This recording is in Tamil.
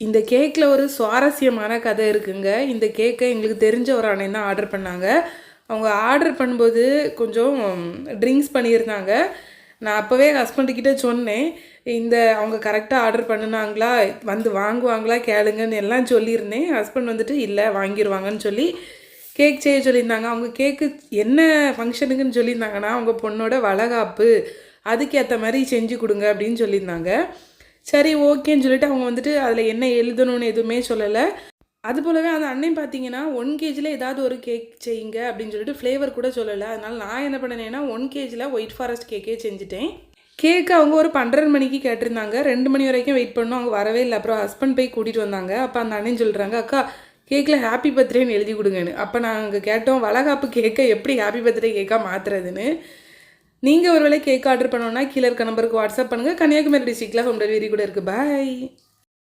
இந்த கேக்கில் ஒரு சுவாரஸ்யமான கதை இருக்குங்க. இந்த கேக்கை எங்களுக்கு தெரிஞ்ச ஒரு அண்ணன் தான் ஆர்டர் பண்ணாங்க. அவங்க ஆர்டர் பண்ணும்போது கொஞ்சம் ட்ரிங்க்ஸ் பண்ணியிருந்தாங்க. நான் அப்போவே ஹஸ்பண்டுக்கிட்ட சொன்னேன், அவங்க கரெக்டாக ஆர்டர் பண்ணினாங்களா, வந்து வாங்குவாங்களா கேளுங்கன்னு எல்லாம் சொல்லியிருந்தேன். ஹஸ்பண்ட் வந்துட்டு இல்லை வாங்கிடுவாங்கன்னு சொல்லி கேக் செய்ய சொல்லியிருந்தாங்க. அவங்க கேக்கு என்ன ஃபங்க்ஷனுக்குன்னு சொல்லியிருந்தாங்கன்னா, அவங்க பொண்ணோட வளகாப்பு, அதுக்கேற்ற மாதிரி செஞ்சு கொடுங்க அப்படின்னு சொல்லியிருந்தாங்க. சரி ஓகேன்னு சொல்லிட்டு அவங்க வந்துட்டு அதில் என்ன எழுதணும்னு எதுவுமே சொல்லலை. அது போலவே அந்த அண்ணன் பார்த்தீங்கன்னா 1 kgல ஏதாவது ஒரு கேக் செய்யுங்க அப்படின்னு சொல்லிட்டு ஃப்ளேவர் கூட சொல்லலை. அதனால் நான் என்ன பண்ணினேன்னா 1 kgல ஒயிட் ஃபாரஸ்ட் கேக்கே செஞ்சுட்டேன். கேக்கு அவங்க ஒரு 12 மணிக்கு கேட்டிருந்தாங்க. 2 மணி வரைக்கும் வெயிட் பண்ணோம், அவங்க வரவே இல்லை. அப்புறம் ஹஸ்பண்ட் போய் கூட்டிகிட்டு வந்தாங்க. அப்போ அந்த அண்ணன் சொல்கிறாங்க, அக்கா கேக்கில் ஹாப்பி பர்த்டேன்னு எழுதி கொடுங்கன்னு. அப்போ நாங்கள் கேட்டோம், வளகாப்பு கேக்கை எப்படி ஹாப்பி பர்த்டே கேக்காக மாற்றுறதுன்னு. நீங்கள் ஒரு வேளை கேக் ஆர்டர் பண்ணோன்னா கீழே இருக்க நம்பருக்கு வாட்ஸ்அப் பண்ணுங்கள். கன்னியாகுமரி டிஸ்ட்ரிக்டில் ஹோம் டெலிவரி கூட இருக்குது. பாய்.